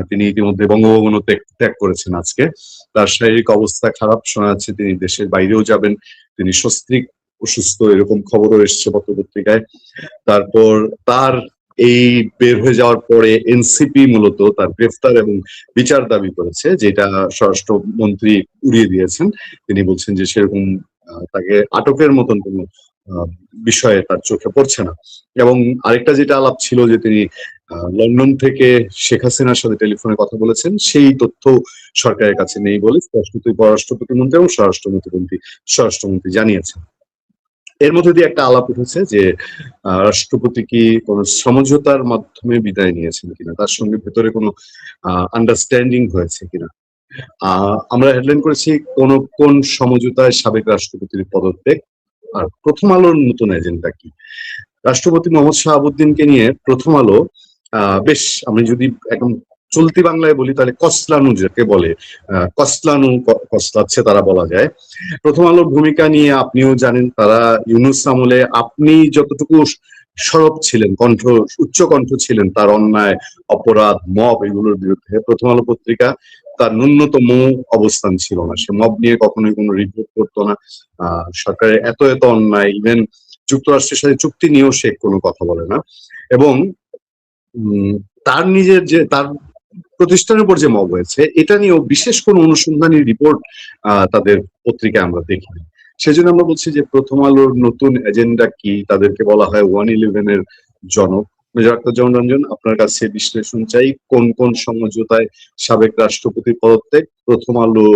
তিনি ইতিমধ্যে বঙ্গভবনও ত্যাগ করেছেন আজকে। তার শারীরিক অবস্থা খারাপ, শোনা যাচ্ছে তিনি দেশের বাইরেও যাবেন, তিনি সস্ত্রীক অসুস্থ, এরকম খবরও এসছে পত্রপত্রিকায়। তারপর তার এই বের হয়ে যাওয়ার পরে এনসিপি মূলত তার গ্রেফতার এবং বিচার দাবি করেছে, যেটা স্বরাষ্ট্রমন্ত্রী উড়িয়ে দিয়েছেন। তিনি বলছেন যে সেরকম তাকে আটকের মতন কোনো বিষয়ে তার চোখে পড়ছে না। এবং আরেকটা যেটা আলাপ ছিল যে তিনি লন্ডন থেকে শেখ হাসিনার সাথে টেলিফোনে কথা বলেছেন, সেই তথ্য সরকারের কাছে নেই বলে স্পষ্টতই পররাষ্ট্র প্রতিমন্ত্রী এবং স্বরাষ্ট্রমন্ত্রী জানিয়েছেন। এর মধ্যে দিয়ে একটা আলাপ উঠেছে যে রাষ্ট্রপতি কি কোন সমঝোতার মাধ্যমে বিদায় নিয়েছেন কিনা, তার সঙ্গে ভেতরে কোনো আন্ডারস্ট্যান্ডিং হয়েছে কিনা। আমরা হেডলাইন করেছি কোন সমঝোতায় সাবেক রাষ্ট্রপতির পদত্যাগ, আর প্রথম আলোর নতুন এজেন্ডা কি। রাষ্ট্রপতি মোহাম্মদ শাহাবুদ্দিনকে নিয়ে প্রথম আলো বেশ, আমি যদি একদম চলতি বাংলায় বলি তাহলে কসলানু যাকে বলে, কসলাচ্ছে তারা বলা যায়। প্রথম আলোর ভূমিকা নিয়ে আপনিও জানেন, তারা ইউনূস আমলে আপনি যতটুকু সরব ছিলেন, উচ্চ কণ্ঠ ছিলেন তার অন্যায়, অপরাধ, মব এগুলোর বিরুদ্ধে, প্রথম আলো পত্রিকা তার ন্যূনতম অবস্থান ছিল না। সে মব নিয়ে কখনোই কোনো রিপোর্ট করতো না। সরকারের এত অন্যায়, ইভেন যুক্তরাষ্ট্রের সাথে চুক্তি নিয়েও সে কোনো কথা বলে না। এবং তার নিজের যে তার প্রতিষ্ঠানের উপর যে মব হয়েছে, এটা নিয়েও বিশেষ কোনো অনুসন্ধানী রিপোর্ট তাদের পত্রিকায় আমরা দেখিনি। সেজন্য আমরা বলছি যে প্রথম আলোর নতুন এজেন্ডা কি। তাদেরকে বলা হয় 111 এর জনক। মেজর আখতারুজ্জামান রঞ্জন, আপনার কাছে বিশ্লেষণ চাই, কোন সমঝোতায় সাবেক রাষ্ট্রপতির পদত্যাগ, প্রথম আলো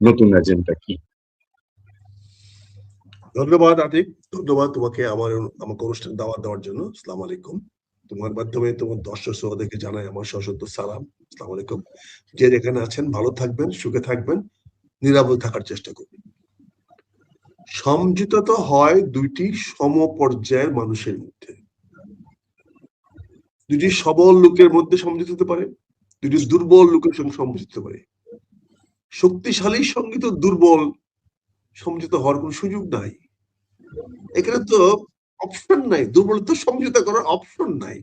নতুন এজেন্ডা কি। ধন্যবাদ আতিক, ধন্যবাদ তোমাকে আমাকে অনুষ্ঠান দাওয়াত দেওয়ার জন্য। আসসালামু আলাইকুম। তোমার মাধ্যমে তোমার দর্শক শ্রোতাদেরকে জানাই আমার সশস্ত্র সালাম। আসসালামু আলাইকুম। যে যেখানে আছেন ভালো থাকবেন, সুখে থাকবেন, নিরাপদ থাকার চেষ্টা করবেন। সমঝোতা তো হয় দুইটি সমপর্যায়ের মানুষের মধ্যে, দুটি সবল লোকের মধ্যে সমঝোতা হতে পারে, দুটি দুর্বল লোকের সঙ্গে সমঝোতা হতে পারে। শক্তিশালীর সঙ্গে তো দুর্বল সমঝোতা হওয়ার কোনো সুযোগ নাই। এখানে তো অপশন নাই, দুর্বল তো সমঝোতা করার অপশন নাই।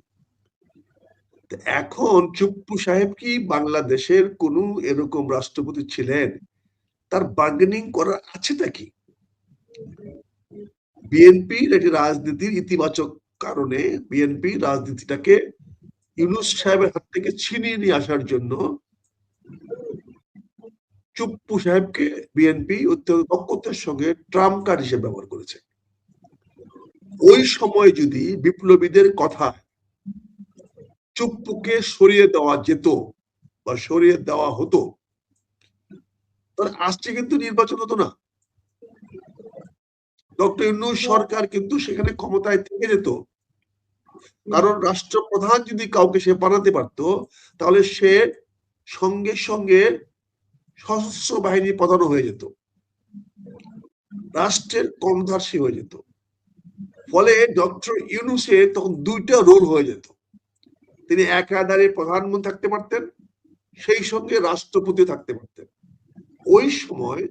এখন চুপ্পু সাহেব কি বাংলাদেশের কোন এরকম রাষ্ট্রপতি ছিলেন তার বার্গেনিং করার আছেটা কি? বিএনপির একটি রাজনীতির ইতিবাচক কারণে বিএনপি রাজনীতিটাকে ইউনূস সাহেবের হাত থেকে ছিনিয়ে নিয়ে আসার জন্য চুপ্পু সাহেবকে বিএনপি অত্যন্ত দক্ষতার সঙ্গে ট্রাম্প কার্ড হিসেবে ব্যবহার করেছে। ওই সময় যদি বিপ্লবীদের কথা চুপ্পুকে সরিয়ে দেওয়া যেত বা সরিয়ে দেওয়া হতো, তাহলে আজকে কিন্তু নির্বাচন হতো না। ডক্টর ইউনূস সরকার কিন্তু সেখানে ক্ষমতায় থেকে যেত। কারণ রাষ্ট্রপ্রধান যদি কাউকে সে বানাতে পারত, তাহলে সে সঙ্গে সঙ্গে সশস্ত্র বাহিনী প্রধানও হয়ে যেত, রাষ্ট্রের কর্ণধার সে হয়ে যেত। ফলে ডক্টর ইউনূসের তখন দুইটা রোল হয়ে যেত। তিনি একাধারে প্রধানমন্ত্রী থাকতে পারতেন, সেই সঙ্গে রাষ্ট্রপতি থাকতে পারতেন। ওই সময়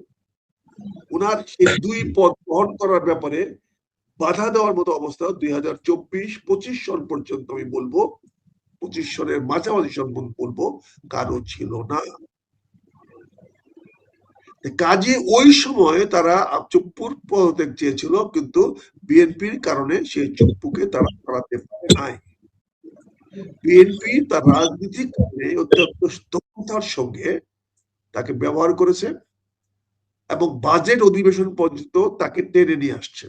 ওনার সেই দুই পদ গ্রহণ করার ব্যাপারে বাধা দেওয়ার মতো অবস্থা 2024-25 সন পর্যন্ত আমি বলবো, 25 সনের মাঝামাঝি সন বলবো, কারো ছিল না। কাজে ওই সময় তারা চুপ্পুর পদত্যাগ চেয়েছিল, কিন্তু বিএনপির কারণে সেই চুপ্পুকে তারা সরাতে পারে নাই। বিএনপি তার রাজনীতিক কারণে অত্যন্ত দক্ষতার সঙ্গে তাকে ব্যবহার করেছে এবং বাজেট অধিবেশন পর্যন্ত তাকে টেনে নিয়ে আসছে।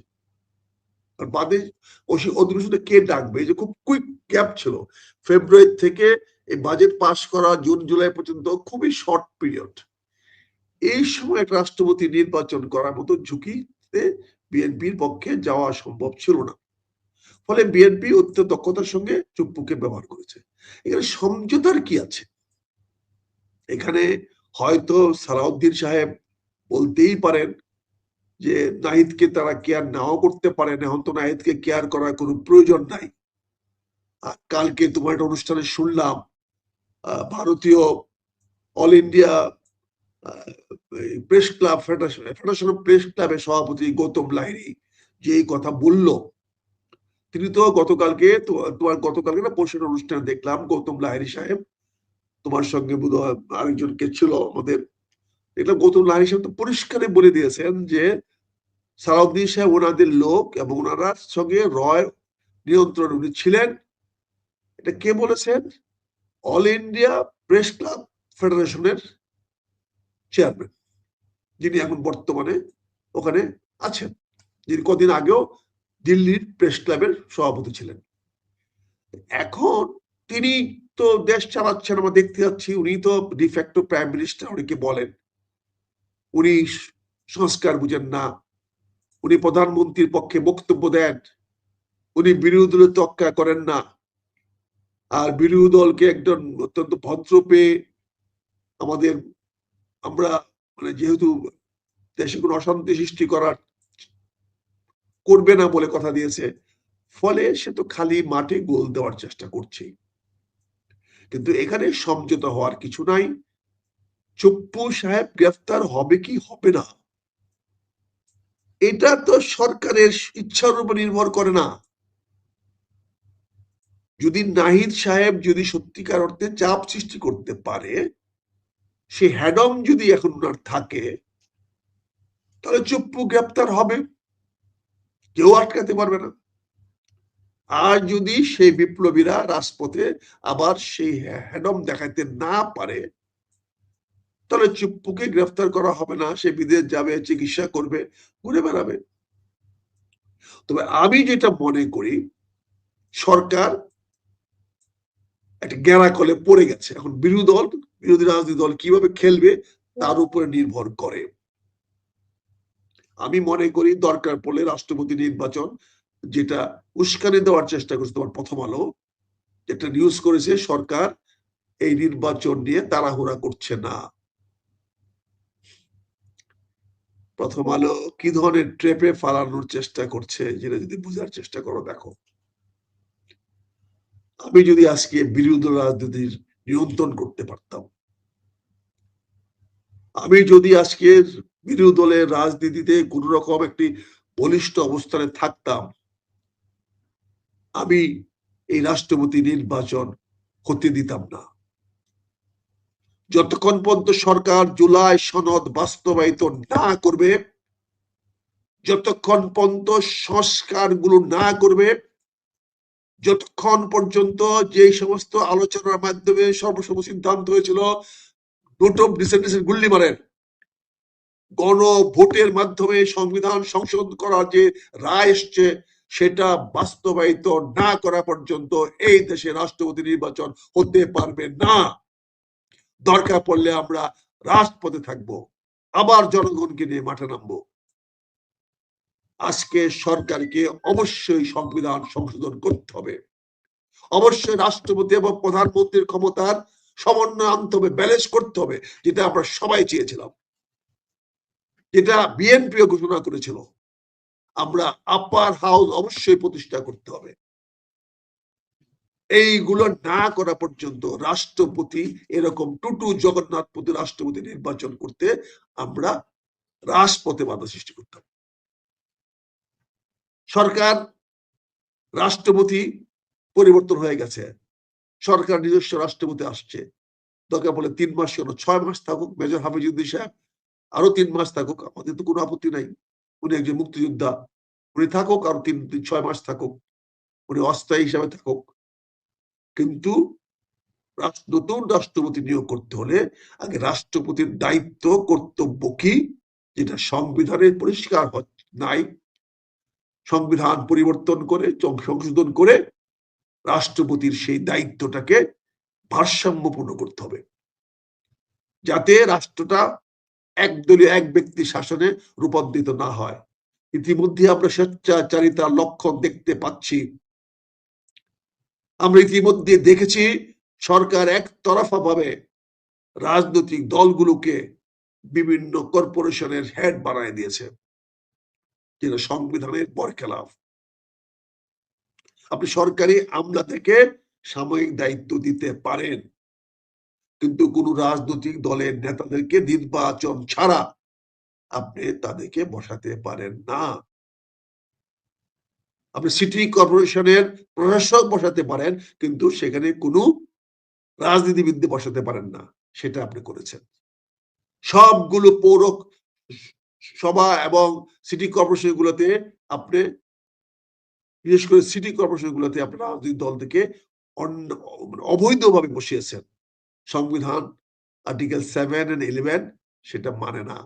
আর বাদে ওই অধিবেশনে কে ডাকবে, যে খুব কুইক গ্যাপ ছিল, ফেব্রুয়ারি থেকে এই বাজেট পাস করা জুন জুলাই পর্যন্ত খুবই শর্ট পিরিয়ড। এই সময় একটা রাষ্ট্রপতি নির্বাচন করার মতো ঝুঁকিতে বিএনপির পক্ষে যাওয়া সম্ভব ছিল না। ফলে বিএনপি অত্যন্ত দক্ষতার সঙ্গে চুপ্পুকে ব্যবহার করেছে। এখানে সমঝোতার কি আছে? এখানে হয়তো সালাউদ্দিন সাহেব বলতেই পারেন যে নাহিদকে তারা কেয়ার নাও করতে পারেন, এখন তো নাহিদকে কেয়ার করার কোনো প্রয়োজন নাই। কালকে তোমার একটা অনুষ্ঠানে শুনলাম ভারতীয় all India press club federation of press ক্লাবের সভাপতি গৌতম লাহিড়ী যে এই কথা বলল, তিনি তো গতকালকে না পরশুর অনুষ্ঠানে দেখলাম গৌতম লাহিড়ী সাহেব তোমার সঙ্গে বোধহয় আরেকজন কে ছিল আমাদের, এটা গৌতম লাহিড়ী সাহেব তো পরিষ্কারে বলে দিয়েছেন যে সালাউদ্দিন সাহেব ওনাদের লোক এবং ওনারা সঙ্গে রয় নিয়ন্ত্রণ উনি ছিলেন। এটা কে বলেছেন? অল ইন্ডিয়া প্রেস ক্লাব ফেডারেশনের চেয়ারম্যান, যিনি এখন বর্তমানে ওখানে আছেন, যিনি কদিন আগেও দিল্লির প্রেস ক্লাবের সভাপতি ছিলেন। এখন তিনি তো দেশ চালাচ্ছেন, আমরা দেখতে যাচ্ছি, উনি তো ডিফ্যাক্টো প্রাইম মিনিস্টার, উনিকে বলেন উনি সংস্কার বুঝেন না, উনি প্রধানমন্ত্রীর পক্ষে বক্তব্য দেন, উনি বিরোধী দলের তোয়াক্কা করেন না, আর বিরোধী দলকে একজন অত্যন্ত ভদ্র পেয়ে আমাদের আমরা মানে যেহেতু দেশে কোনো অশান্তি সৃষ্টি করবে না বলে কথা দিয়েছে, ফলে সে তো খালি মাঠে গোল দেওয়ার চেষ্টা করছে। কিন্তু এখানে সমঝোতা হওয়ার কিছু নাই। চুপ্পু সাহেব গ্রেফতার হবে কি হবে না, এটা তো সরকারের ইচ্ছার উপর নির্ভর করে না। যদি নাহিদ সাহেব যদি সত্যিকার অর্থে চাপ সৃষ্টি করতে পারে, সে হ্যাডম যদি এখন ওনার থাকে, তাহলে চুপ্পু গ্রেপ্তার হবে, কেউ আটকাতে পারবে না। আর যদি সেই বিপ্লবীরা রাজপথে আবার সেই হ্যাডম দেখাতে না পারে, তাহলে চুপ্পুকে গ্রেফতার করা হবে না, সে বিদেশ যাবে, চিকিৎসা করবে, ঘুরে বেড়াবে। তবে আমি যেটা মনে করি, সরকার একটা গ্যারাকলে পড়ে গেছে। এখন বিরোধী রাজনৈতিক দল কিভাবে খেলবে তার উপরে নির্ভর করে। আমি মনে করি দরকার পড়লে রাষ্ট্রপতি নির্বাচন, যেটা উস্কানি দেওয়ার চেষ্টা করছে তোমার প্রথম আলো, যেটা নিউজ করেছে, সরকার এই নির্বাচন নিয়ে তাড়াহুড়া করছে না। প্রথম আলো কি ধরনের ট্রেপে ফালানোর চেষ্টা করছে, যেটা যদি বোঝার চেষ্টা করো, দেখো, আমি যদি আজকে বিরোধী রাজনীতির নিয়ন্ত্রণ করতে পারতাম, আমি যদি আজকে বিরোধী দলের রাজনীতিতে কোন রকম একটি বলিষ্ঠ অবস্থানে থাকতাম, আমি এই রাষ্ট্রপতি নির্বাচন হতে দিতাম না। যতক্ষণ পর্যন্ত সরকার জুলাই সনদ বাস্তবায়িত না করবে, যতক্ষণ পর্যন্ত সংস্কারগুলো না করবে, যতক্ষণ পর্যন্ত যে সমস্ত আলোচনার মাধ্যমে সর্বসর্ব সিদ্ধান্ত হয়েছিল নোট অফ ডিসেন্টেন্স গুল্লি মারেন, গণভোটের মাধ্যমে সংবিধান সংশোধন করার যে রায় এসছে, সেটা বাস্তবায়িত না করা পর্যন্ত এই দেশে রাষ্ট্রপতি নির্বাচন হতে পারবে না। দরকার পড়লে আমরা রাজপথে থাকবো, আবার জনগণকে নিয়ে মাঠে নামবো। আজকে সরকারকে অবশ্যই সংবিধান সংশোধন করতে হবে, অবশ্যই রাষ্ট্রপতি এবং প্রধানমন্ত্রীর ক্ষমতার সমন্বয় আনতে হবে, ব্যালেন্স করতে হবে, যেটা আমরা সবাই চেয়েছিলাম, যেটা বিএনপিও ঘোষণা করেছিল। আমরা আপার হাউস অবশ্যই প্রতিষ্ঠা করতে হবে। এইগুলো না করা পর্যন্ত রাষ্ট্রপতি, এরকম টুটু জগন্নাথপতি রাষ্ট্রপতি নির্বাচন করতে আমরা রাজপথে বাধা সৃষ্টি করতে হবে। সরকার, রাষ্ট্রপতি পরিবর্তন হয়ে গেছে, সরকার নিজস্ব রাষ্ট্রপতি আসছে, দরকার বলে 3 মাস কেন, 6 মাস থাকুক মেজর হাফিজউদ্দিন সাহেব, আরো 3 মাস থাকুক, আমাদের তো কোনো আপত্তি নাই। উনি একজন মুক্তিযোদ্ধা, উনি থাকুক, আরো 6 মাস থাকুক, উনি অস্থায়ী হিসাবে থাকুক। কিন্তু নতুন রাষ্ট্রপতি নিয়োগ করতে হলে আগে রাষ্ট্রপতির দায়িত্ব কর্তব্য কি, যেটা সংবিধানের পরিষ্কার নাই, সংবিধান পরিবর্তন করে সংশোধন করে রাষ্ট্রপতির সেই দায়িত্বটাকে ভারসাম্যপূর্ণ করতে হবে, যাতে রাষ্ট্রটা একদলীয় এক ব্যক্তি শাসনে রূপান্তরিত না হয়। ইতিমধ্যে আমরা স্বেচ্ছাচারিতার লক্ষণ দেখতে পাচ্ছি। আমরা ইতিমধ্যে দেখেছি সরকার একতরফা ভাবে রাজনৈতিক দলগুলোকে বিভিন্ন কর্পোরেশনের হেড বানায় দিয়েছে, যেটা সংবিধানের বরখেলাফ। আপনি সরকারি আমলা থেকে সাময়িক দায়িত্ব দিতে পারেন, কিন্তু কোন রাজনৈতিক দলের নেতাদেরকে নির্বাচন ছাড়া আপনি তাদেরকে বসাতে পারেন না। আপনি সিটি কর্পোরেশনের প্রশাসক বসাতে পারেন, কিন্তু সেখানে কোনো রাজনীতিবিদদের বসাতে পারেন না, সেটা আপনি করেছেন। সবগুলো পৌর সভা এবং সিটি কর্পোরেশন গুলোতে আপনি, বিশেষ করে সিটি কর্পোরেশন গুলোতে আপনি রাজনৈতিক দল থেকে অবৈধভাবে বসিয়েছেন। সংবিধান আর্টিকেল 7 and 11 সেটা মানে না,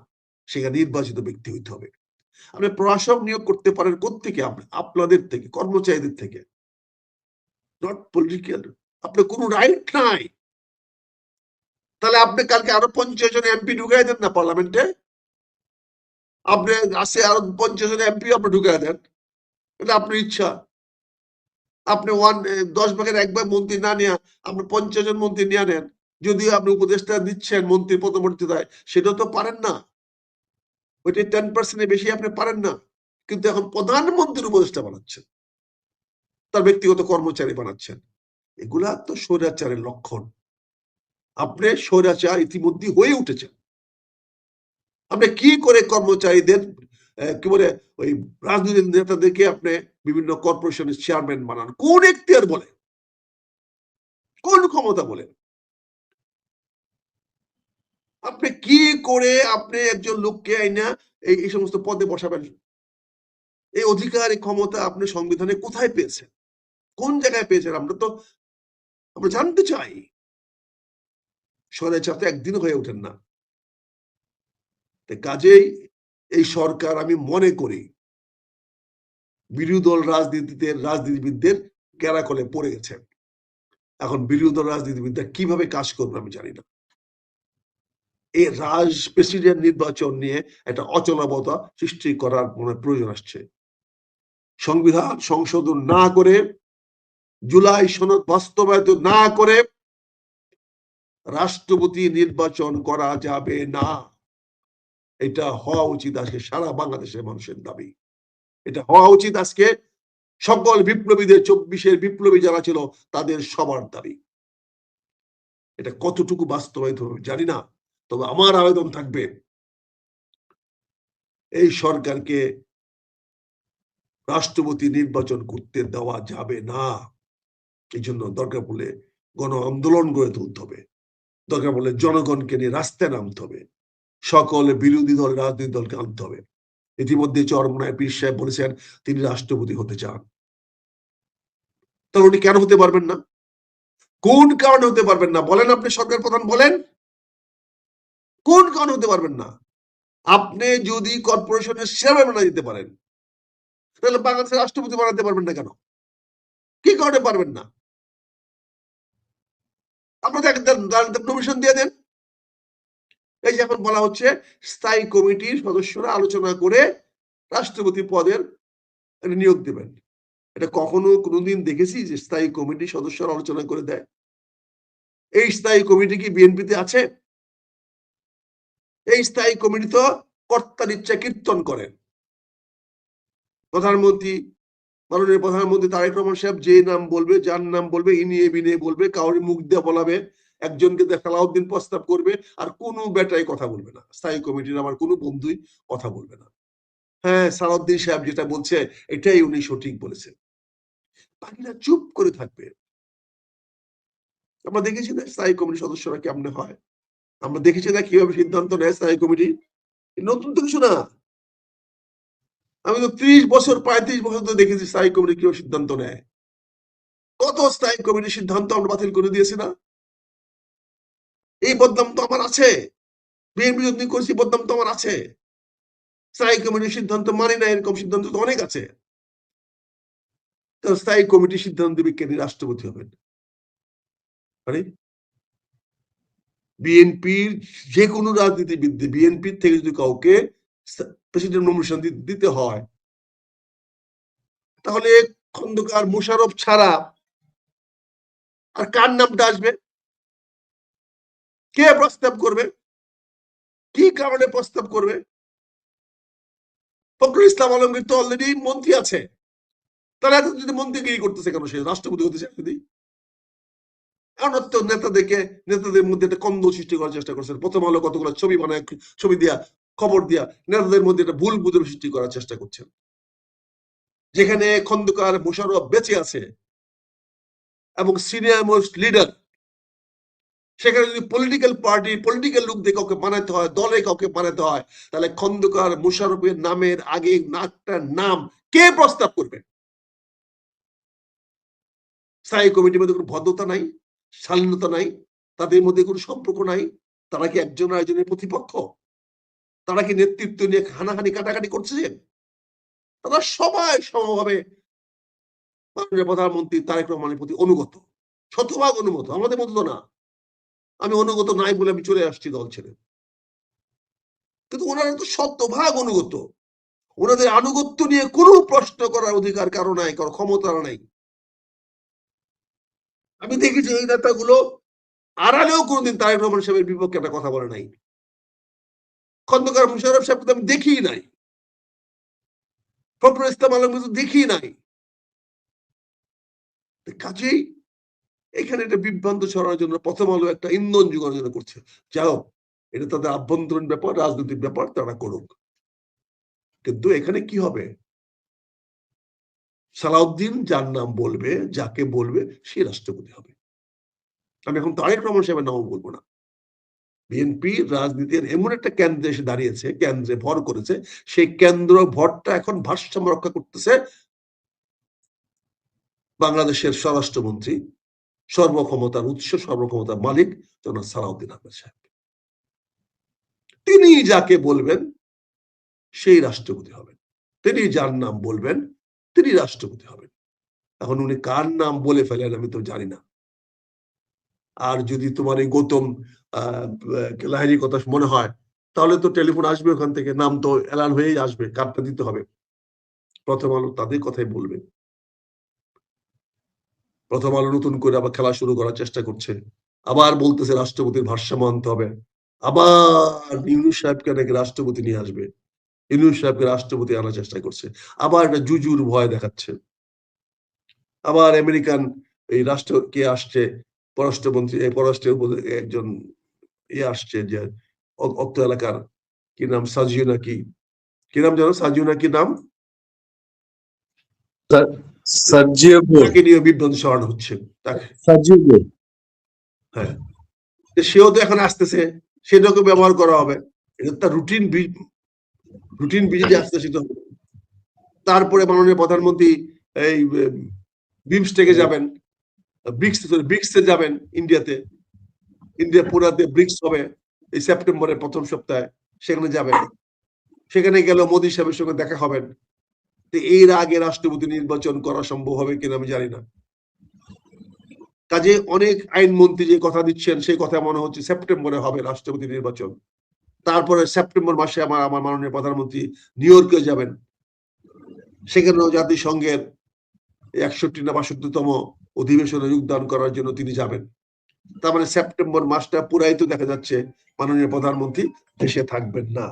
সেখানে নির্বাচিত ব্যক্তি হইতে হবে। আপনি প্রশাসক নিয়োগ করতে পারেন কোত্থেকে? আপনাদের থেকে, কর্মচারীদের থেকে, নট পলিটিক্যাল। আপনার কোনো রাইট নাই। তাহলে আপনি কালকে আরো 50 জন এমপি ঢুকাই দেন না পার্লামেন্টে। আপনি আসে আরো 50 জন এমপি আপনি ঢুকাই দেন, এটা আপনার ইচ্ছা। আপনি 10 ভাগের 1 ভাগ মন্ত্রী না নিয়ে আপনি 50 জন মন্ত্রী নিয়ে নেন, যদিও আপনি উপদেষ্টা দিচ্ছেন মন্ত্রী পদমর্যাদায়, সেটাও তো পারেন না। ওইটা 10% বেশি আপনি পারেন না, কিন্তু এখন প্রধানমন্ত্রীর উপদেষ্টা বানাচ্ছেন, তার ব্যক্তিগত কর্মচারী বানাচ্ছেন। এগুলা তো স্বৈরাচারের লক্ষণ। আপনি স্বৈরাচার ইতিমধ্যে হয়ে উঠেছেন। আপনি কি করে কর্মচারীদের কি বলে ওই রাজনৈতিক নেতাদেরকে আপনি বিভিন্ন কর্পোরেশনের চেয়ারম্যান বানান? কোন এখতিয়ার বলে, কোন ক্ষমতা বলে? আপনি কি করে আপনি একজন লোককে আইনা এই সমস্ত পদে বসাবেন? এই অধিকার, এই ক্ষমতা আপনি সংবিধানে কোথায় পেয়েছেন? কোন জায়গায় পেয়েছেন? আমরা জানতে চাই। স্বৈরাচার তো একদিন হয়ে ওঠেন না। কাজেই এই সরকার, আমি মনে করি, বিরোধী দল রাজনীতিবিদদের ক্যারাকলে পড়ে গেছে। এখন বিরোধী দল রাজনীতিবিদরা কিভাবে কাজ করবে আমি জানি না। এই প্রেসিডেন্ট নির্বাচন নিয়ে একটা অচলাবস্থা সৃষ্টি করার প্রয়োজন আসছে। সংবিধান সংশোধন না করে, জুলাই সনদ বাস্তবায়িত না করে রাষ্ট্রপতি নির্বাচন করা যাবে না। এটা হওয়া উচিত আজকে সারা বাংলাদেশের মানুষের দাবি। এটা হওয়া উচিত আজকে সকল বিপ্লবীদের, 24-এর বিপ্লবী যারা ছিল তাদের সবার দাবি। এটা কতটুকু বাস্তবায়িত হবে জানি না, তবে আমার আবেদন থাকবে এই সরকারকে রাষ্ট্রপতি নির্বাচন করতে দেওয়া যাবে না। এই জন্য দরকার পড়লে গণ আন্দোলন গড়ে তুলতে হবে, দরকার পড়লে জনগণকে নিয়ে রাস্তায় নামতে হবে, সকল বিরোধী দল, রাজনৈতিক দলকে আনতে হবে। ইতিমধ্যে চরমনায় পীর সাহেব বলেছেন তিনি রাষ্ট্রপতি হতে চান। তাহলে উনি কেন হতে পারবেন না? কোন কারণে হতে পারবেন না বলেন? আপনি সরকার প্রধান বলেন, কোন কারণে হতে পারবেন না? আপনি যদি কর্পোরেশনের চেয়ারম্যান বানিয়ে দিতে পারেন, তাহলে বাংলাদেশের রাষ্ট্রপতি বানাতে পারবেন না কেন? কি কারণে পারবেন না? আপনাদের নমিনেশন দিয়ে দেন। এই যে এখন বলা হচ্ছে স্থায়ী কমিটির সদস্যরা আলোচনা করে রাষ্ট্রপতি পদের নিয়োগ দেবেন। এটা কখনো কোনোদিন দেখেছি যে স্থায়ী কমিটির সদস্যরা আলোচনা করে দেয়? এই স্থায়ী কমিটি কি বিএনপিতে আছে? এই স্থায়ী কমিটি তো কর্তার ইচ্ছা কীর্তন করেন। প্রধানমন্ত্রী, মাননীয় প্রধানমন্ত্রী তারেক রহমান সাহেব যে নাম বলবে, যার নাম বলবে, ইনিয়ে বিনিয়ে বলবে, কাউরি মুখ দিয়ে বলাবে, একজনকে সালাউদ্দিন প্রস্তাব করবে, আর কোনো বেটাই কথা বলবে না। স্থায়ী কমিটির আমার কোনো বন্ধুই কথা বলবে না। হ্যাঁ, সালাউদ্দিন সাহেব যেটা বলছে এটাই উনি সঠিক বলেছেন, বাকিরা চুপ করে থাকবে। আমরা দেখেছি না স্থায়ী কমিটির সদস্যরা কেমনে হয়, আমরা দেখেছি না কিভাবে সিদ্ধান্ত নেয় স্থায়ী কমিটি। নতুন তো কিছু না। আমি তো 30 বছর, 35 বছর ধরে দেখেছি স্থায়ী কমিটি কিভাবে সিদ্ধান্ত নেয়। কত স্থায়ী কমিটির সিদ্ধান্ত আমরা বাতিল করে দিয়েছি না? এই বদনাম তো আমার আছে। বিএনপি যদি করেছি, বদনাম তো আমার আছে। স্থায়ী কমিটির সিদ্ধান্ত মানি না, এরকম সিদ্ধান্ত তো অনেক আছে। তো স্থায়ী কমিটির সিদ্ধান্ত দিবে কে? রাষ্ট্রপতি হবেন। মানে বিএনপির যে কোনো রাজনীতিবিদ, বিএনপির থেকে যদি কাউকে প্রেসিডেন্ট নমিনেশন দিতে হয়, তাহলে খন্দকার মোশাররফ ছাড়া আর কার নামটা আসবে? কে প্রস্তাব করবে? কি কারণে প্রস্তাব করবে? ফখরুল ইসলাম আলমগীর তো অলরেডি মন্ত্রী আছে, তারা এত যদি মন্ত্রীগিরি করতেছে কেন? সে রাষ্ট্রপতি হতে চায় যদি। নেতাদের মধ্যে একটা কন্দল সৃষ্টি করার চেষ্টা করছেন। প্রথম আলো কতগুলো ছবি বানায়, ছবি দিয়া, খবর দিয়া নেতাদের মধ্যে একটা ভুল বুঝার সৃষ্টি করার চেষ্টা করছেন। যেখানে খন্দকার মোশাররফ বেঁচে আছে এবং সিনিয়র মোস্ট লিডার সেখানে যদি পলিটিক্যাল পার্টি পলিটিক্যাল লোক দিয়ে কাউকে বানাতে হয়, দলে কাউকে বানাতে হয়, তাহলে খন্দকার মোশাররফের নামের আগে একটা নাম কে প্রস্তাব করবে? স্থায়ী কমিটির মধ্যে কোনো ভদ্রতা নাই, শালীনতা নাই, তাদের মধ্যে কোনো সম্পর্ক নাই। তারা কি একজন আরেকজনের প্রতিপক্ষ? তারা কি নেতৃত্ব নিয়ে হানাহানি কাটাকাটি করছে? তারা সবাই সমভাবে মাননীয় প্রধানমন্ত্রী তারেক রহমানের প্রতি অনুগত, শতভাগ অনুগত। আমাদের মতো তো না। আমি অনুগত নাই বলে আমি চলে আসছি দল ছেড়ে, কিন্তু ওনারা তো শতভাগ অনুগত। ওনাদের আনুগত্য নিয়ে কোনো প্রশ্ন করার অধিকার কারো নাই, কারো ক্ষমতা নাই। আমি দেখেছি এই নেতাগুলো আড়ালেও কোনোদিন তারেক রহমান সাহেবের বিপক্ষে একটা কথা বলে নাই। খন্দকার মোশাররফ সাহেবকে আমি দেখি নাই, ফখরুল ইসলাম আলম দেখি নাই। কাজেই এখানে একটা বিভ্রান্ত ছড়ানোর জন্য প্রথম আলো একটা ইন্ধন যোগানোর জন্য করছে। যাই হোক, এটা তাদের আভ্যন্তরীণ ব্যাপার, রাজনৈতিক ব্যাপার, তারা করুক। কিন্তু এখানে কি হবে? সালাউদ্দিন যার নাম বলবে, যাকে বলবে, সে রাষ্ট্রপতি হবে। আমি এখন তারেক রহমান সাহেবের নাম বলবো না। বিএনপি রাজনীতির এমন একটা কেন্দ্রে এসে দাঁড়িয়েছে, কেন্দ্রে ভর করেছে, সেই কেন্দ্র ভরটা এখন ভারসাম্য রক্ষা করতেছে বাংলাদেশের স্বরাষ্ট্রমন্ত্রী, সর্বক্ষমতার উৎস, সর্বক্ষমতার মালিক জনাব সালাউদ্দিন আহমেদ সাহেব। তিনি যাকে বলবেন সেই রাষ্ট্রপতি হবেন, তিনি যার নাম বলবেন তিনি রাষ্ট্রপতি হবেন। এখন উনি কার নাম বলে ফেলেন আমি তো জানি না। আর যদি তোমার এই গৌতম লাহিড়ীর কথা মনে হয়, তাহলে তো টেলিফোন আসবে ওখান থেকে, নাম তো এলান হয়েই আসবে, কার্ডটা দিতে হবে। প্রথম আলো তাদের কথাই বলবে। প্রথম আলো নতুন করে আবার খেলা শুরু করার চেষ্টা করছে, আবার বলতেছে রাষ্ট্রপতির ভারসাম্য আনতে হবে, আবার ইউনূস সাহেবকে নাকি রাষ্ট্রপতি নিয়ে আসবে, ইউনূস সাহেবকে রাষ্ট্রপতি আনার চেষ্টা করছে, আবার একটা জুজুর ভয় দেখাচ্ছে। আবার আমেরিকান এই রাষ্ট্র কে আসছে, পররাষ্ট্রমন্ত্রী, পররাষ্ট্রের একজন আসছে যে অত্র এলাকার, কি নাম, সাজিও নাকি কি নাম জানো, সাজিও নাকি নাম, তাকে নিয়ে বিভ্রান্ত সরানো হচ্ছে তাকে। হ্যাঁ, সেও তো এখন আসতেছে, সেটাকে ব্যবহার করা হবে। এটা তার রুটিন বিজেপি আসতেছে তো। তারপরে মাননীয় প্রধানমন্ত্রী এই বিমস্টেকে যাবেন, ব্রিক্সে যাবেন, ইন্ডিয়া পুরাতে ব্রিক্স হবে এই সেপ্টেম্বরের প্রথম সপ্তাহে, সেখানে যাবেন। সেখানে গেলে মোদী সাহেবের সঙ্গে দেখা হবেন। এর আগে রাষ্ট্রপতি নির্বাচন করা সম্ভব হবে কিনা আমি জানি না। কাজে অনেক আইনমন্ত্রী যে কথা দিচ্ছেন, সেই কথা মনে হচ্ছে সেপ্টেম্বরে হবে রাষ্ট্রপতি নির্বাচন। তারপরে সেপ্টেম্বর মাসে আমার মাননীয় প্রধানমন্ত্রী নিউ ইয়র্কে যাবেন, সেখানেও জাতিসংঘের 61 না 62তম অধিবেশনে যোগদান করার জন্য তিনি যাবেন। তার মানে সেপ্টেম্বর মাসটা পুরাই তো দেখা যাচ্ছে মাননীয় প্রধানমন্ত্রী দেশে থাকবেন না।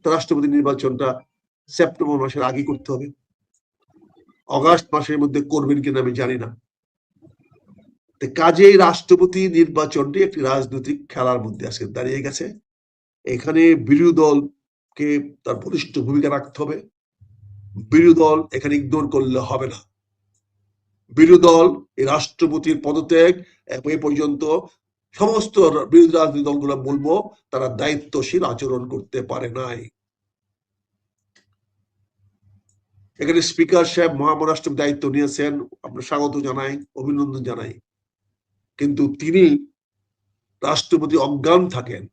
তো রাষ্ট্রপতি নির্বাচনটা সেপ্টেম্বর মাসের আগে করতে হবে। অগাস্ট মাসের মধ্যে করবেন কিনা আমি জানি না। কাজেই রাষ্ট্রপতি নির্বাচনটি একটি রাজনৈতিক খেলার মধ্যে আজকে দাঁড়িয়ে গেছে। এখানে বিরোধী দলকে তার বলিষ্ঠ ভূমিকা রাখতে হবে। বিরোধী দল এখানে ইগনোর করলে হবে না। বিরোধী দল এই রাষ্ট্রপতির পদত্যাগ এ পর্যন্ত সমস্ত বিরোধী রাজনৈতিক দলগুলো বলবো তারা দায়িত্বশীল আচরণ করতে পারে নাই। এখানে স্পিকার সাহেব মহারাষ্ট্রের দায়িত্ব নিয়েছেন, আপনার স্বাগত জানাই, অভিনন্দন জানাই, কিন্তু তিনি রাষ্ট্রপতি অজ্ঞান থাকেন,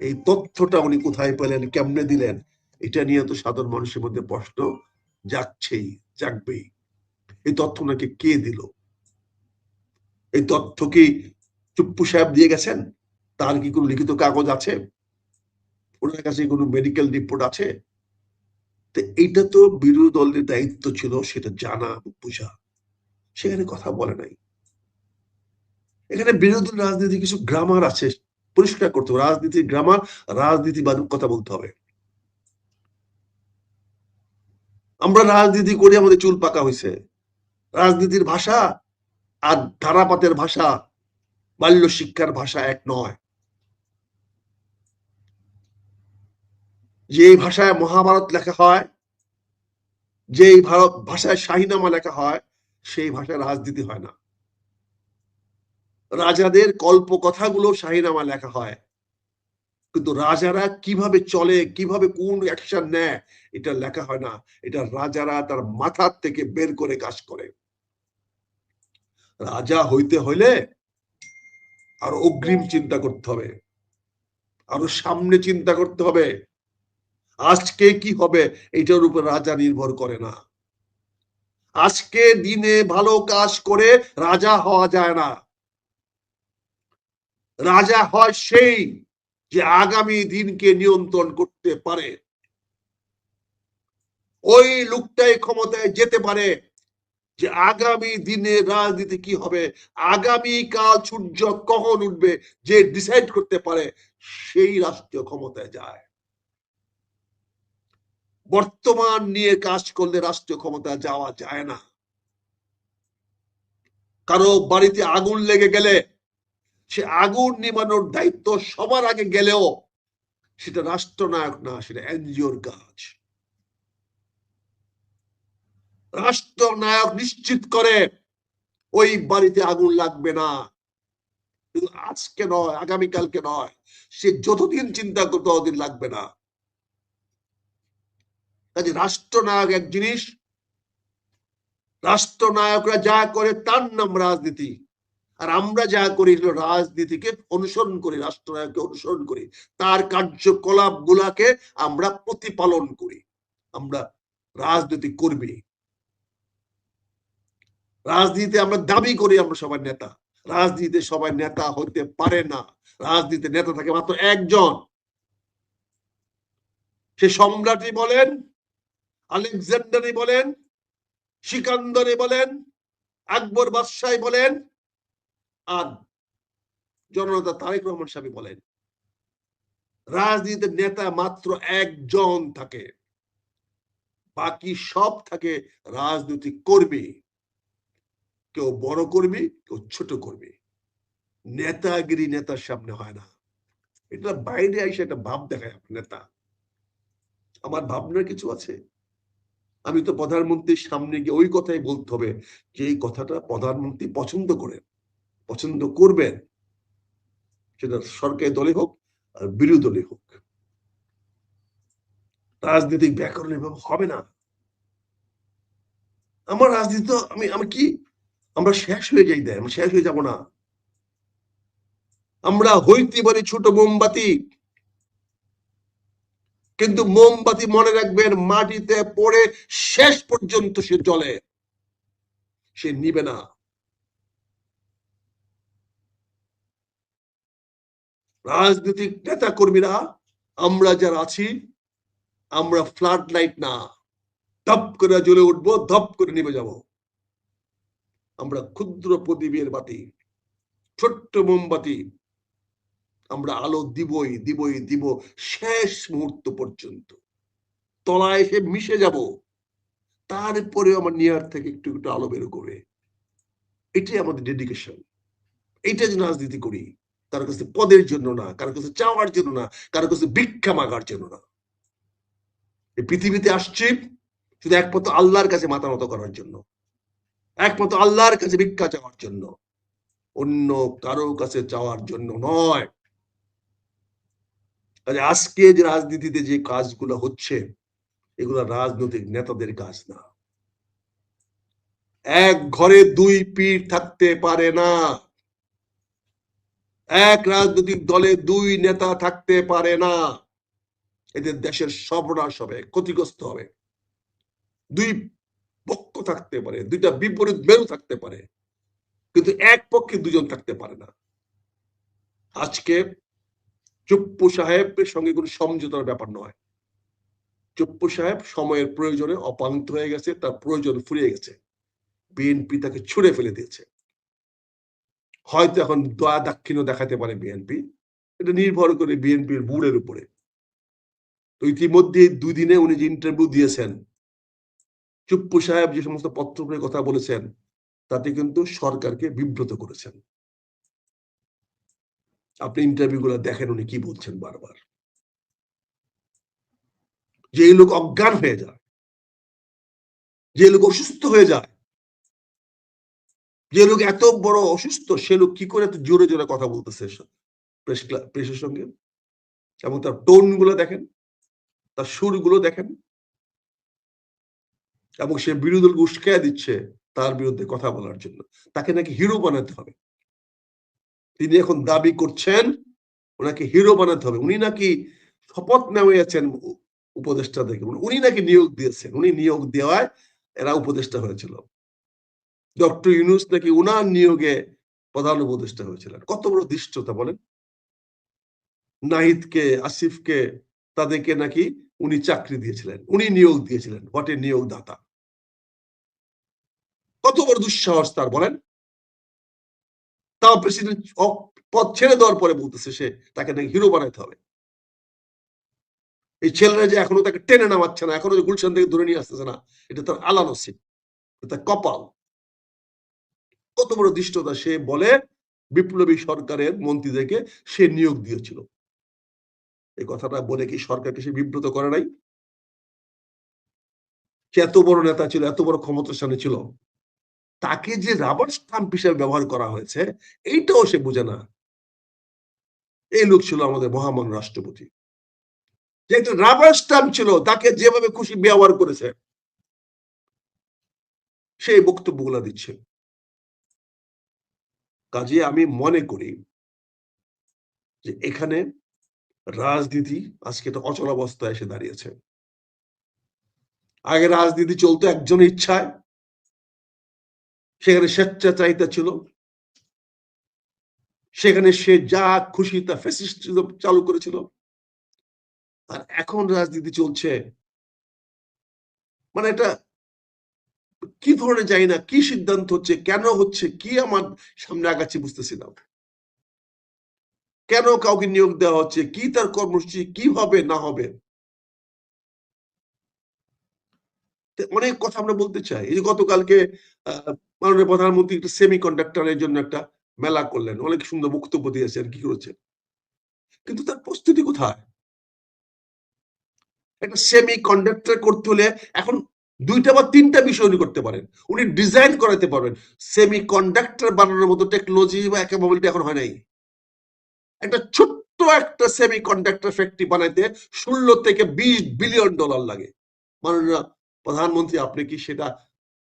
এই তথ্যটা উনি কোথায় পেলেন, কেমনে দিলেন, এটা নিয়ে তো সাধারণ মানুষের মধ্যে প্রশ্ন জাগবেই। এই তথ্য নাকি কে দিল? এই তথ্য কি চুপ্পু সাহেব দিয়ে গেছেন? তার কি কোনো লিখিত কাগজ আছে? ওনার কাছে কোনো মেডিকেল রিপোর্ট আছে? তো এইটা তো বিরোধী দলের দায়িত্ব ছিল সেটা জানা বোঝা, সেখানে কথা বলে নাই। এখানে বিরোধী রাজনীতি কিছু গ্রামার আছে, পরিষ্কার করতে হবে। রাজনীতির গ্রামার, রাজনীতিবাদ কথা বলতে হবে। আমরা রাজনীতি করি, আমাদের চুল পাকা হয়েছে। রাজনীতির ভাষা আর ধারাপাতের ভাষা, বাল্য শিক্ষার ভাষা এক নয়। যে ভাষায় মহাভারত লেখা হয়, যে ভাষায় শাহীনামা লেখা হয়, সেই ভাষায় রাজনীতি হয় না। রাজাদের কল্প কথাগুলো শাহীনামা লেখা হয়, কিন্তু রাজারা কিভাবে চলে, কিভাবে কোন অ্যাকশন নেয়, এটা লেখা হয় না। এটা রাজারা তার মাথার থেকে বের করে কাজ করে। রাজা হইতে হইলে আরো অগ্রিম চিন্তা করতে হবে, আরো সামনে চিন্তা করতে হবে। আজকে কি হবে এটার উপর রাজা নির্ভর করে না। আজকে দিনে ভালো কাজ করে রাজা হওয়া যায় না। রাজা হয় সেই যে আগামী দিনকে নিয়ন্ত্রণ করতে পারে। ওই লোকটাই ক্ষমতায় যেতে পারে যে আগামী দিনে রাজনীতি কি হবে, আগামী কাল সূর্য কখন উঠবে, যে ডিসাইড করতে পারে, সেই রাষ্ট্রীয় ক্ষমতায় যায়। বর্তমান নিয়ে কাজ করলে রাষ্ট্রীয় ক্ষমতায় যাওয়া যায় না। কারো বাড়িতে আগুন লেগে গেলে সে আগুন নিবানোর দায়িত্ব সবার আগে গেলেও সেটা রাষ্ট্রনায়ক না, সেটা এনজিওর কাজ। রাষ্ট্রনায়ক নিশ্চিত করে ওই বাড়িতে আগুন লাগবে না, কিন্তু আজকে নয়, আগামীকালকে নয়, সে যতদিন চিন্তা করবে ততদিন লাগবে না। কাজে রাষ্ট্রনায়ক এক জিনিস, রাষ্ট্রনায়করা যা করে তার নাম রাজনীতি। আর আমরা যা করি রাজনীতিকে অনুসরণ করি, রাষ্ট্রনায়ককে অনুসরণ করি, তার কার্যকলাপ গুলাকে আমরা প্রতিপালন করি। আমরা রাজনীতি কর্মী। রাজনীতিতে আমরা দাবি করি আমরা সবাই নেতা। রাজনীতিতে সবাই নেতা হতে পারে না। রাজনীতিতে নেতা থাকে মাত্র একজন। সে সম্রাটই বলেন, আলেকজান্ডারই বলেন, সিকান্দরই বলেন, আকবর বাদশাহ বলেন, আর জননেতা তারেক রহমান সাহেব বলেন, রাজনীতির নেতা মাত্র একজন থাকে, বাকি সব থাকে রাজনৈতিক কর্মী। কেউ বড় কর্মী, কেউ ছোট কর্মী। নেতাগিরি নেতার সামনে হয় না। এটা বাইরে এসে একটা ভাব দেখায় নেতা। আমার ভাবনার কিছু আছে। আমি তো প্রধানমন্ত্রীর সামনে গিয়ে ওই কথাই বলতে হবে যে এই কথাটা প্রধানমন্ত্রী পছন্দ করেন, পছন্দ করবেন, সেটা সরকারি দলে হোক আর বিরোধী দলে হোক। রাজনৈতিক ব্যাকরণ এভাবে হবে না। আমার রাজনীতি আমি কি আমরা শেষ হয়ে যাই, দেয় আমরা শেষ হয়ে যাব না। আমরা হইতে পারি ছোট মোমবাতি, কিন্তু মোমবাতি মনে রাখবেন মাটিতে পড়ে শেষ পর্যন্ত সে জ্বলে, সে নিবে না। রাজনৈতিক নেতা কর্মীরা আমরা যারা আছি, আমরা ফ্লাড লাইট না, ধপ করে জ্বলে উঠবো, ধপ করে নিভে যাব। আমরা ক্ষুদ্র প্রদীপের বাতি, ছোট্ট মোমবাতি। আমরা আলো দিবই দিবই দিব শেষ মুহূর্ত পর্যন্ত। তলায় এসে মিশে যাব, তারপরে আমার নিয়ার থেকে একটু একটু আলো বের করবে। এটাই আমাদের ডেডিকেশন। এইটা যে রাজনীতি করি, কারো কাছে পদের জন্য না, কারো কাছে চাওয়ার জন্য না, কারো কাছে ভিক্ষা মাগার জন্য না। এই পৃথিবীতে আসছি শুধু একমাত্র আল্লাহর কাছে মাথা নত করার জন্য, একমাত্র আল্লাহর কাছে ভিক্ষা চাওয়ার জন্য, অন্য কারো কাছে চাওয়ার জন্য নয়। আজকে যে রাজনীতিতে যে কাজগুলো হচ্ছে, এগুলো রাজনৈতিক নেতাদের কাজ না। এক ঘরে দুই পীর থাকতে পারে না। এক রাজনৈতিক দলে দুই নেতা থাকতে পারে না। এদের দেশের সর্বনাশ হবে, ক্ষতিগ্রস্ত হবে। দুই পক্ষ থাকতে পারে, দুইটা বিপরীত মেরু থাকতে পারে, কিন্তু এক পক্ষে দুজন থাকতে পারে না। আজকে চুপ্পু সাহেবের সঙ্গে কোনো সমঝোতার ব্যাপার নয়। চুপ্পু সাহেব সময়ের প্রয়োজনে অপান্ত হয়ে গেছে, তার প্রয়োজন ফুরিয়ে গেছে। বিএনপি তাকে ছুড়ে ফেলে দিয়েছে। হয়তো এখন দয়া দাক্ষিণ্য দেখাতে পারে বিএনপি, এটা নির্ভর করে বিএনপির বুড়ের উপরে। তো ইতিমধ্যে 2 দিনে উনি যে ইন্টারভিউ দিয়েছেন, চুপ্পু সাহেব যে সমস্ত পত্রপত্রের কথা বলেছেন, তাতে কিন্তু সরকারকে বিব্রত করেছেন। আপনি ইন্টারভিউ গুলো দেখেন উনি কি বলছেন বারবার। যে লোক অজ্ঞান হয়ে যায়, যে লোক অসুস্থ হয়ে যায়, যে লোক এত বড় অসুস্থ সে লোক কি করে এত জোরে জোরে কথা বলতেছে প্রেসের সঙ্গে, এবং তার টোন গুলো দেখেন, তার সুর গুলো দেখেন, এবং সে বিরোধী দলকে উস্কাইয়া দিচ্ছে তার বিরুদ্ধে কথা বলার জন্য। তাকে নাকি হিরো বানাতে হবে। তিনি এখন দাবি করছেন ওনাকে হিরো বানাতে হবে। উনি নাকি শপথ নেওয়াছেন উপদেষ্টা থেকে, উনি নাকি নিয়োগ দিয়েছেন, উনি নিয়োগ দেওয়ায় এরা উপদেষ্টা হয়েছিল। ডক্টর ইউনূস নাকি উনার নিয়োগে প্রধান উপদেষ্টা হয়েছিলেন। কত বড় ধৃষ্টতা বলেন। নাহিদকে, আসিফকে, তাদেরকে নাকি উনি চাকরি দিয়েছিলেন, উনি নিয়োগ দিয়েছিলেন। হোয়াট এ নিয়োগদাতা! কত বড় দুঃসাহস তার বলেন। তাও প্রেসিডেন্ট পদ ছেড়ে দেওয়ার পরে বলতেছে সে তাকে নাকি হিরো বানাইতে হবে। এই ছেলেরা যে এখনো তাকে টেনে নামাচ্ছে না, এখনো যে গুলশান থেকে ধরে নিয়ে আসতেছে না, এটা তার আলা নসিব, এটা কপাল। কত বড় ধৃষ্টতা! সে বলে বিপ্লবী সরকারের মন্ত্রীদেরকে সে নিয়োগ দিয়েছিল। এই কথাটা বলে কি সরকারকে সে বিব্রত করে নাই? সে এত বড় নেতা ছিল, এত বড় ক্ষমতাশালী ছিল, তাকে যে রাবার স্টাম্প হিসেবে ব্যবহার করা হয়েছে এইটাও সে বুঝে না। এই লোক ছিল আমাদের মহামান্য রাষ্ট্রপতি, যে একটা রাবার স্টাম্প ছিল, তাকে যেভাবে খুশি ব্যবহার করেছে, সেই বক্তব্যগুলো দিচ্ছে। কাজে আমি মনে করি যে এখানে রাজনীতি আজকে একটা অচলাবস্থায় এসে দাঁড়িয়েছে। আগে রাজনীতি চলতো একজনের ইচ্ছায়, সেখানে স্বেচ্ছাচারিতা ছিল, সেখানে সে যা খুশি তা ফ্যাসিস্টিজম চালু করেছিল। আর এখন রাজনীতি চলছে মানে এটা কি ধরনের জানি না, কি সিদ্ধান্ত হচ্ছে, কেন হচ্ছে, কি আমার সামনে আগাচ্ছি বুঝতেছি না। কেন কাউকে নিয়োগ দেওয়া হচ্ছে, কি তার কর্মসূচি, কি হবে না হবে, অনেক কথা আমরা বলতে চাই। এই যে গতকালকে মাননীয় প্রধানমন্ত্রী একটা সেমি কন্ডাক্টরের জন্য একটা মেলা করলেন, অনেক সুন্দর বক্তব্য দিয়েছেন, কি করেছেন, কিন্তু তার প্রস্তুতি কোথায়? একটা সেমি কন্ডাক্টর করতে হলে এখন দুইটা বা তিনটা বিষয় উনি করতে পারেন। উনি ডিজাইন করাতে পারবেন। সেমি কন্ডাক্টর বানানোর মতো টেকনোলজি বা ক্যাপাবিলিটি এখন হয় নাই। একটা ছোট্ট একটা সেমি কন্ডাক্টর ফ্যাক্টরি বানাইতে 16 থেকে 20 বিলিয়ন ডলার লাগে। মাননীয় প্রধানমন্ত্রী, আপনি কি সেটা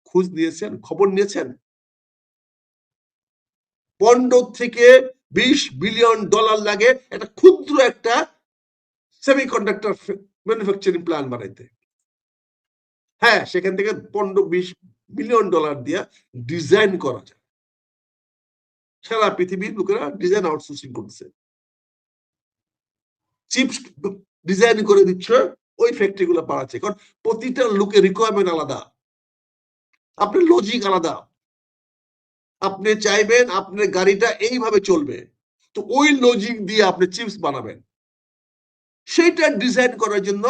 খোঁজ নিয়েছেন, খবর নিয়েছেন? 15 থেকে 20 বিলিয়ন ডলার লাগে একটা ক্ষুদ্র একটা সেমি কন্ডাক্টর ম্যানুফ্যাকচারিং প্ল্যান্ট বানাইতে। হ্যাঁ, সেখান থেকে 15-20 বিলিয়ন ডলার দিয়ে ডিজাইন করা যায়। সারা পৃথিবীর লোকেরা ডিজাইন আউটসোর্সিং করছে, চিপস ডিজাইন করে দিচ্ছে, ওই ফ্যাক্টরি গুলো বাড়াচ্ছে। কারণ প্রতিটা লোকের রিকোয়ারমেন্ট আলাদা, আপনার লজিক আলাদা। আপনি চাইবেন আপনার গাড়িটা এইভাবে চলবে, তো ওই লজিক দিয়ে আপনি চিপস বানাবেন। সেইটা ডিজাইন করার জন্য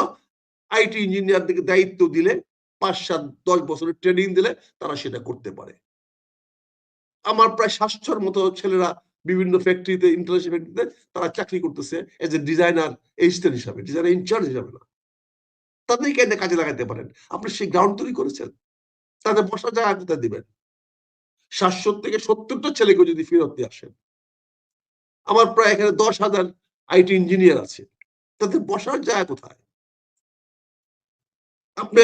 আইটি ইঞ্জিনিয়ারদেরকে দায়িত্ব দিলে, 5-7-10 বছরের ট্রেনিং দিলে তারা সেটা করতে পারে। আমার প্রায় 700-র মতো ছেলেরা বিভিন্ন ফ্যাক্টরিতে, ইন্টারন্যাশনাল ফ্যাক্টরিতে তারা চাকরি করতেছে এজ এ ডিজাইনার অ্যাসিস্ট্যান্ট হিসাবে, ডিজাইনার ইনচার্জ হিসাবে না। তাদেরকে এনে কাজে লাগাতে পারেন। আপনি সেই গ্রাউন্ড তৈরি করেছেন, তাদের বসার জায়গা কোথায় দিবেন? 700 থেকে 70টা ছেলেকে যদি ফেরত দিয়ে আসেন, আমার প্রায় এখানে 10,000 আইটি ইঞ্জিনিয়ার আছে, তাদের বসার জায়গা কোথায়? আপনি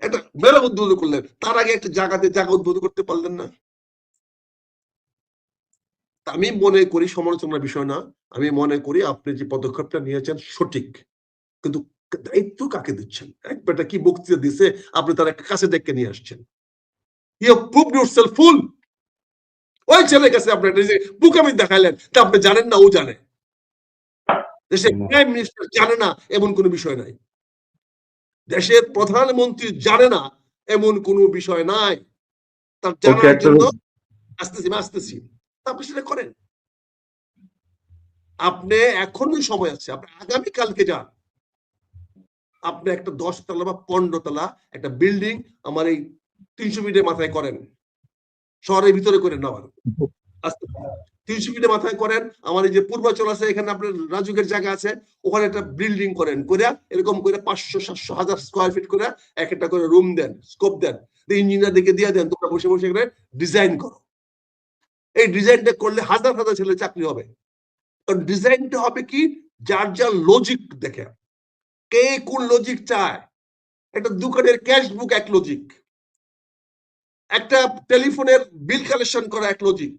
একটা মেলা উদ্বোধন করলেন, তার আগে একটা জায়গা উদ্বোধন করতে পারলেন না। আমি মনে করি সমালোচনার বিষয় না, আমি মনে করি আপনি যে পদক্ষেপটা নিয়েছেন সঠিক, কিন্তু দায়িত্ব কাকে দিচ্ছেন? একটা কি বক্তৃতা দিছে, আপনি তার একটা কাছে ডেকে নিয়ে আসছেন। ইউ হ্যাভ প্রুভড ইয়োরসেলফ ফুল। ওই ছেলের কাছে আপনি একটা বুকামি দেখাইলেন, তা আপনি জানেন না ও জানে। দেশের প্রাইম মিনিস্টার জানে না এমন কোনো বিষয় নাই, দেশের প্রধানমন্ত্রী জানে না এমন কোনো বিষয় নাই। তার জানার জন্য আসতেছি আপনি সেটা করেন। আপনি এখনো সময় আছে, আপনি আগামীকালকে যান, আপনি একটা 10 তলা বা 15 তলা একটা বিল্ডিং আমার এই 300 ফিটের মাথায় করেন, শহরের ভিতরে করে নেওয়ার 300 ফিটের মাথায় করেন। আমার এই যে পূর্বাচল আছে, এখানে আপনার রাজুকের জায়গা আছে, ওখানে একটা বিল্ডিং করেন, করে এরকম করে 500-700-1000 স্কোয়ার ফিট করে এক একটা করে রুম দেন, স্কোপ দেন, ইঞ্জিনিয়ার দিকে দিয়ে দেন, তোমরা বসে বসে করে ডিজাইন করো। এই ডিজাইনটা করলে হাজার হাজার ছেলে চাকরি হবে। কারণ ডিজাইনটা হবে কি, যার যার লজিক দেখে, কে কোন লজিক চায়। একটা দোকানের ক্যাশ বুক এক লজিক, একটা টেলিফোনের বিল কালেকশন করা এক লজিক,